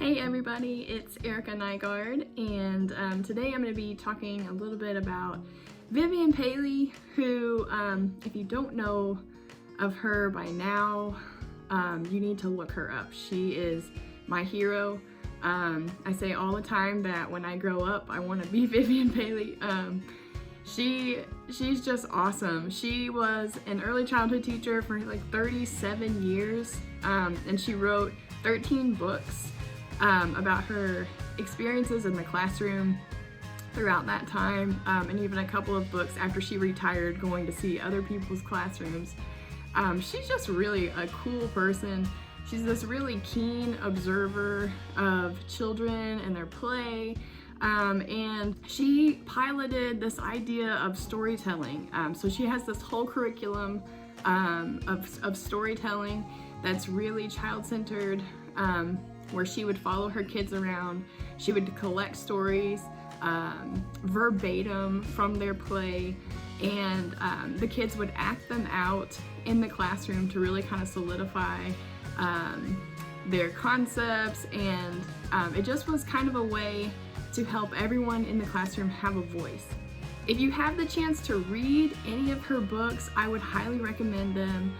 Hey everybody, it's Erica Nygaard, and today I'm going to be talking a little bit about Vivian Paley, who, if you don't know of her by now, you need to look her up. She is my hero. I say all the time that when I grow up, I want to be Vivian Paley. She's just awesome. She was an early childhood teacher for like 37 years, and she wrote 13 books about her experiences in the classroom throughout that time, and even a couple of books after she retired going to see other people's classrooms. She's just really a cool person. She's this really keen observer of children and their play, and she piloted this idea of storytelling. So she has this whole curriculum of storytelling that's really child-centered, where she would follow her kids around. She would collect stories verbatim from their play, and the kids would act them out in the classroom to really kind of solidify their concepts, and it just was kind of a way to help everyone in the classroom have a voice. If you have the chance to read any of her books, I would highly recommend them.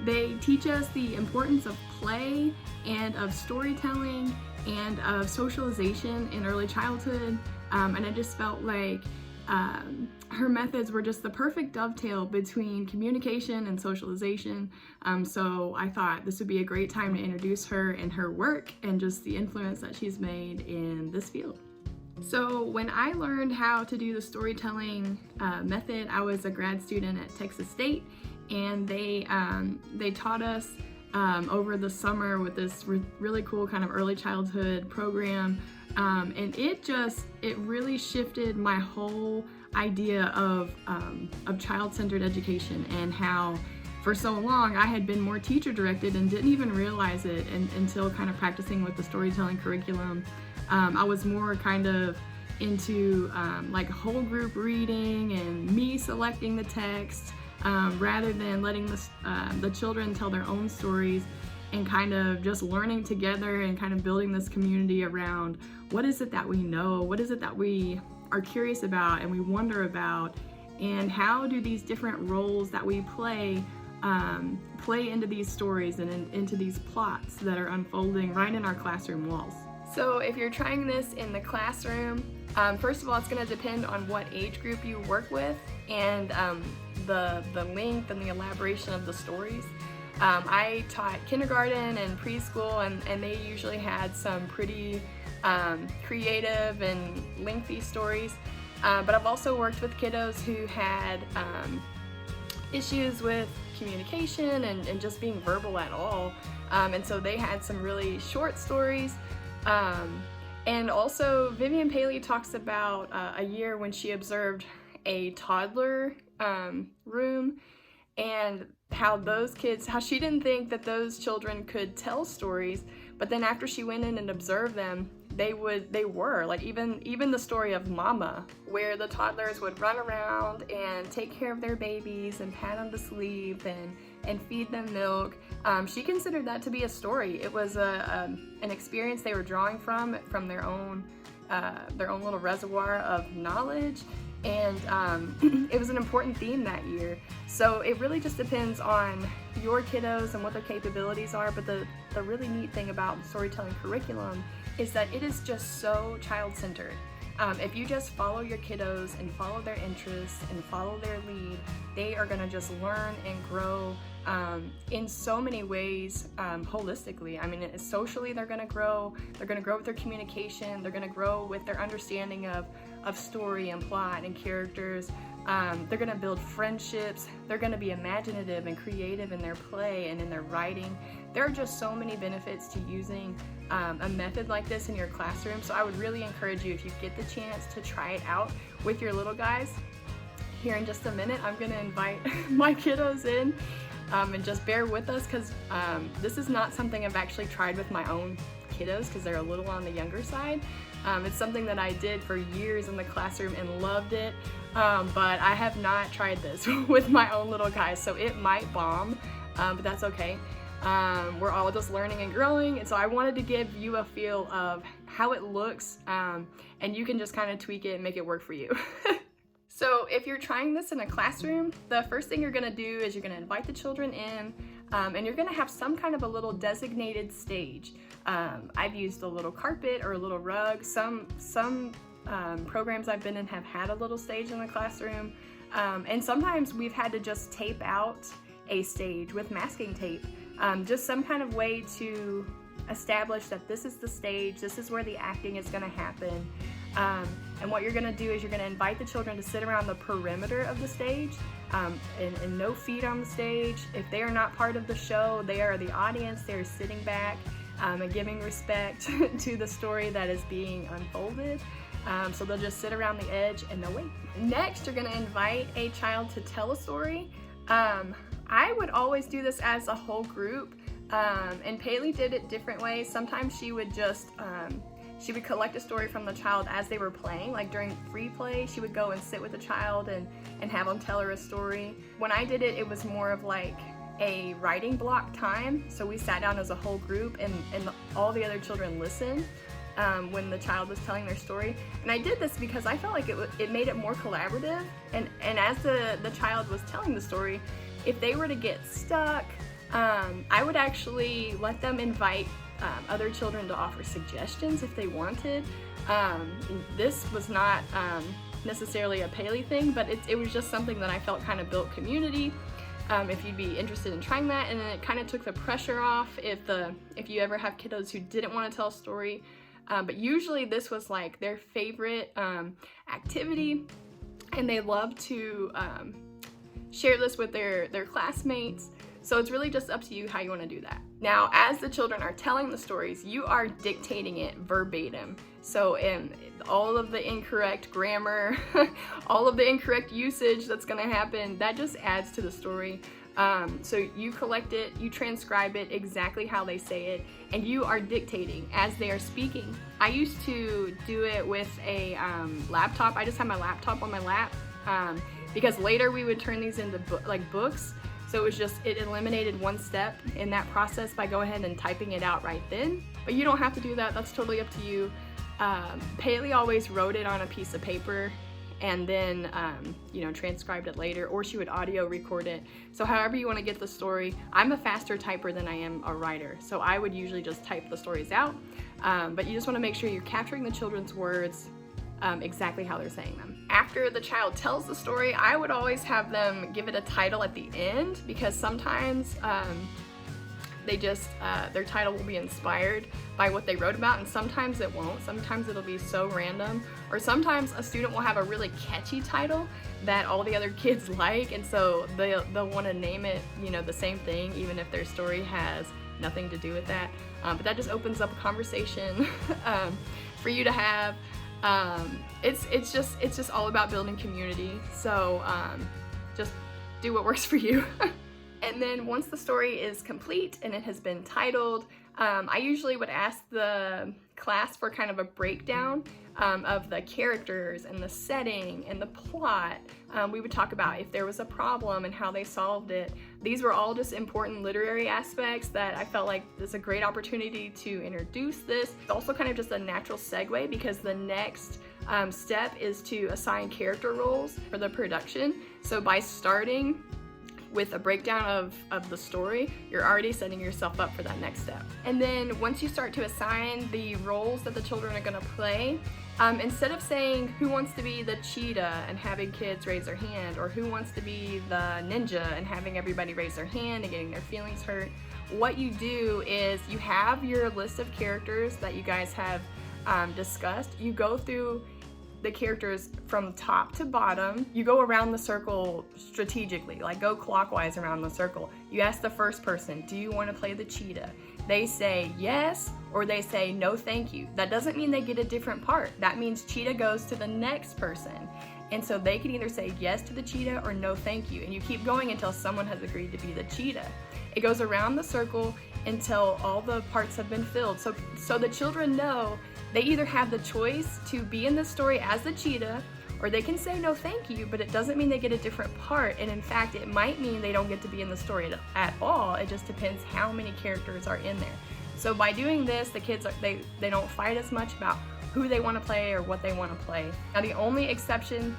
They teach us the importance of play and of storytelling and of socialization in early childhood, and I just felt like her methods were just the perfect dovetail between communication and socialization, so I thought this would be a great time to introduce her and her work and just the influence that she's made in this field. So when I learned how to do the storytelling method, I was a grad student at Texas State, and they taught us over the summer with this really cool kind of early childhood program, and it really shifted my whole idea of child-centered education, and how for so long I had been more teacher-directed and didn't even realize it until kind of practicing with the storytelling curriculum. I was more kind of into like whole group reading and me selecting the text, rather than letting the children tell their own stories, and kind of just learning together and kind of building this community around what is it that we know, what is it that we are curious about and we wonder about, and how do these different roles that we play into these stories and into these plots that are unfolding right in our classroom walls. So if you're trying this in the classroom, first of all, it's going to depend on what age group you work with and the length and the elaboration of the stories. I taught kindergarten and preschool, and they usually had some pretty creative and lengthy stories, but I've also worked with kiddos who had issues with communication and just being verbal at all, and so they had some really short stories. And also Vivian Paley talks about a year when she observed a toddler room, and how she didn't think that those children could tell stories, but then after she went in and observed them, they were like, even the story of Mama, where the toddlers would run around and take care of their babies and pat them to sleep and feed them milk. She considered that to be a story. It was an experience they were drawing from their own little reservoir of knowledge, and it was an important theme that year. So it really just depends on your kiddos and what their capabilities are, but the really neat thing about the storytelling curriculum is that it is just so child-centered. If you just follow your kiddos and follow their interests and follow their lead, they are going to just learn and grow in so many ways, holistically. I mean, socially they're going to grow with their communication, they're going to grow with their understanding of story and plot and characters. They're going to build friendships, they're going to be imaginative and creative in their play and in their writing. There are just so many benefits to using a method like this in your classroom, so I would really encourage you, if you get the chance, to try it out with your little guys. Here in just a minute, I'm going to invite my kiddos in, and just bear with us, because this is not something I've actually tried with my own kiddos, because they're a little on the younger side. It's something that I did for years in the classroom and loved it, but I have not tried this with my own little guys, so it might bomb, but that's okay. We're all just learning and growing, and so I wanted to give you a feel of how it looks, and you can just kind of tweak it and make it work for you. So if you're trying this in a classroom, the first thing you're gonna do is you're gonna invite the children in, and you're gonna have some kind of a little designated stage. I've used a little carpet or a little rug. Some programs I've been in have had a little stage in the classroom, and sometimes we've had to just tape out a stage with masking tape, just some kind of way to establish that this is the stage, this is where the acting is gonna happen. And what you're gonna do is you're gonna invite the children to sit around the perimeter of the stage, and no feet on the stage. If they are not part of the show, they are the audience, they're sitting back and giving respect to the story that is being unfolded. So they'll just sit around the edge and they'll wait. Next, you're gonna invite a child to tell a story. I would always do this as a whole group, and Paley did it different ways. Sometimes she would just, she would collect a story from the child as they were playing, like during free play, she would go and sit with the child and have them tell her a story. When I did it, it was more of like a writing block time. So we sat down as a whole group and all the other children listened when the child was telling their story. And I did this because I felt like it made it more collaborative. And as the child was telling the story, if they were to get stuck, I would actually let them invite other children to offer suggestions if they wanted. This was not necessarily a Paley thing, but it was just something that I felt kind of built community. If you'd be interested in trying that, and then it kind of took the pressure off if you ever have kiddos who didn't want to tell a story. But usually this was like their favorite activity, and they love to share this with their classmates. So it's really just up to you how you want to do that. Now, as the children are telling the stories, you are dictating it verbatim. So in all of the incorrect grammar, all of the incorrect usage that's going to happen, that just adds to the story. So you collect it, you transcribe it exactly how they say it, and you are dictating as they are speaking. I used to do it with a laptop. I just had my laptop on my lap, because later we would turn these into books. So it eliminated one step in that process by going ahead and typing it out right then. But you don't have to do that, that's totally up to you. Paley always wrote it on a piece of paper and then transcribed it later, or she would audio record it. So however you want to get the story. I'm a faster typer than I am a writer, so I would usually just type the stories out. But you just want to make sure you're capturing the children's words exactly how they're saying them. After the child tells the story, I would always have them give it a title at the end, because sometimes their title will be inspired by what they wrote about, and sometimes it won't. Sometimes it'll be so random, or sometimes a student will have a really catchy title that all the other kids like, and so they'll want to name it, the same thing, even if their story has nothing to do with that. But that just opens up a conversation for you to have. It's just all about building community. So just do what works for you. And then once the story is complete and it has been titled, I usually would ask the class for kind of a breakdown of the characters and the setting and the plot. We would talk about if there was a problem and how they solved it. These were all just important literary aspects that I felt like this is a great opportunity to introduce this. It's also kind of just a natural segue, because the next step is to assign character roles for the production. So by starting with a breakdown of the story, you're already setting yourself up for that next step. And then once you start to assign the roles that the children are going to play, instead of saying who wants to be the cheetah and having kids raise their hand, or who wants to be the ninja and having everybody raise their hand and getting their feelings hurt, what you do is you have your list of characters that you guys have discussed. You go through the characters from top to bottom. You go around the circle strategically, like go clockwise around the circle. You ask the first person, do you want to play the cheetah? They say yes, or they say no thank you. That doesn't mean they get a different part. That means cheetah goes to the next person. And so they can either say yes to the cheetah or no thank you. And you keep going until someone has agreed to be the cheetah. It goes around the circle until all the parts have been filled. So the children know they either have the choice to be in the story as the cheetah, or they can say no thank you, but it doesn't mean they get a different part. And in fact, it might mean they don't get to be in the story at all. It just depends how many characters are in there. So by doing this, the kids, they don't fight as much about who they want to play or what they want to play. Now the only exception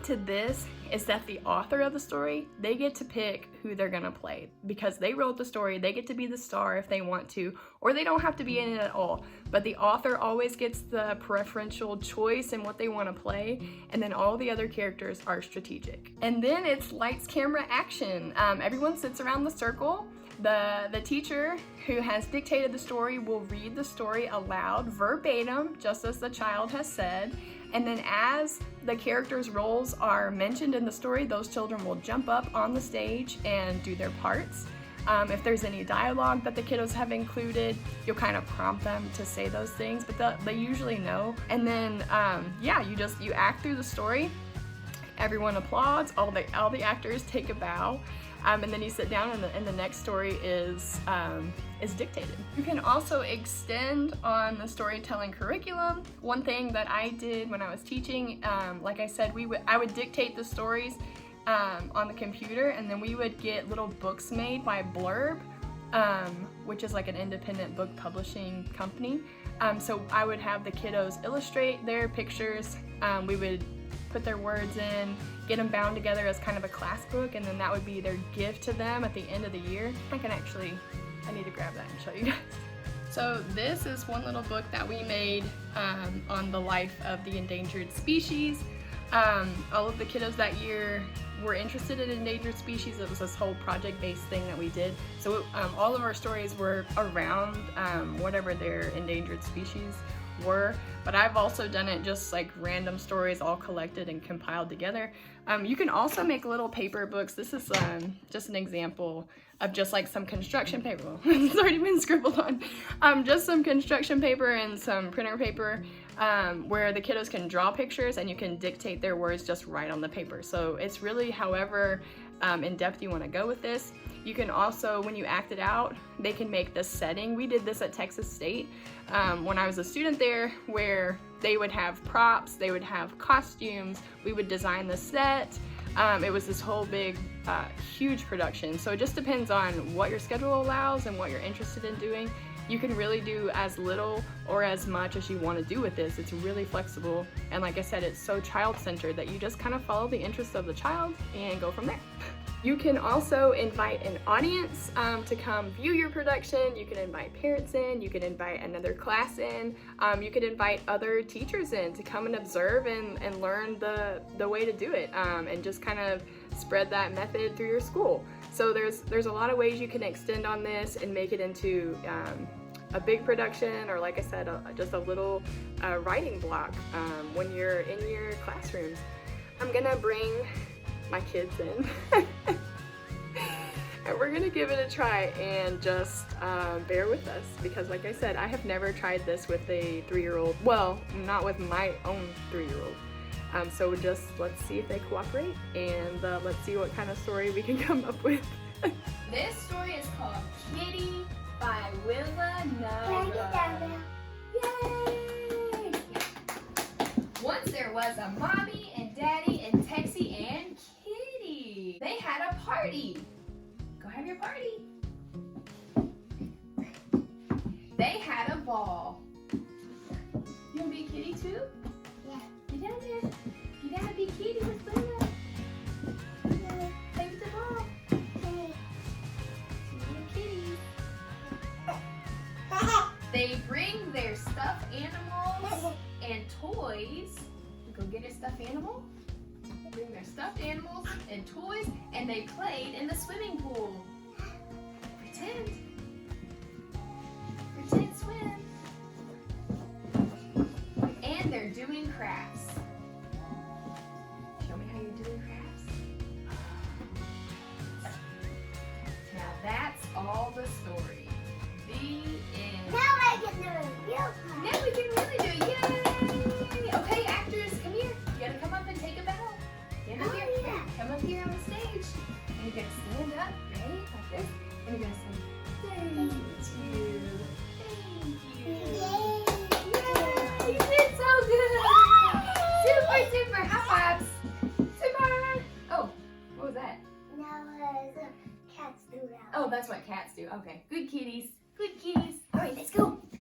to this is that the author of the story, they get to pick who they're gonna play because they wrote the story. They get to be the star if they want to, or they don't have to be in it at all. But the author always gets the preferential choice in what they want to play, and then all the other characters are strategic. And then it's lights, camera, action. Everyone sits around the circle. The teacher who has dictated the story will read the story aloud verbatim, just as the child has said. And then as the characters' roles are mentioned in the story, those children will jump up on the stage and do their parts. If there's any dialogue that the kiddos have included, you'll kind of prompt them to say those things, but they usually know. And then, yeah, you act through the story. Everyone applauds, all the actors take a bow, and then you sit down and the next story is dictated. You can also extend on the storytelling curriculum. One thing that I did when I was teaching, like I said, I would dictate the stories on the computer, and then we would get little books made by Blurb, which is like an independent book publishing company. So I would have the kiddos illustrate their pictures. We would put their words in, get them bound together as kind of a class book, and then that would be their gift to them at the end of the year. I need to grab that and show you guys. So this is one little book that we made on the life of the endangered species. All of the kiddos that year were interested in endangered species. It was this whole project-based thing that we did. So all of our stories were around whatever their endangered species were, but I've also done it just like random stories all collected and compiled together. You can also make little paper books. This is just an example of just like some construction paper. Well, it's already been scribbled on. Just some construction paper and some printer paper where the kiddos can draw pictures and you can dictate their words just right on the paper. So it's really however in depth you want to go with this. You can also, when you act it out, they can make the setting. We did this at Texas State when I was a student there, where they would have props, they would have costumes, we would design the set. It was this whole big, huge production. So it just depends on what your schedule allows and what you're interested in doing. You can really do as little or as much as you want to do with this. It's really flexible. And like I said, it's so child-centered that you just kind of follow the interests of the child and go from there. You can also invite an audience to come view your production. You can invite parents in, you can invite another class in, you can invite other teachers in to come and observe and learn the way to do it, and just kind of spread that method through your school. So there's a lot of ways you can extend on this and make it into a big production, or like I said, just a little writing block when you're in your classrooms. I'm gonna bring my kids in and we're gonna give it a try, and just bear with us, because like I said, I have never tried this with a 3-year-old. Well, not with my own 3-year-old. So let's see if they cooperate, and let's see what kind of story we can come up with. This story is called Kitty by Willa Nova. Yay! Once there was a mommy and daddy and Texie and Kitty. They had a party. Go have your party. They had a ball. You want to be a kitty too? Yeah. Get down there. Get down and be kitty. Let's play that. Play with the ball. They bring their stuffed animals and toys. Go get a stuffed animal. Bring their stuffed animals and toys, and they played in the swimming pool. Pretend. Pretend swim.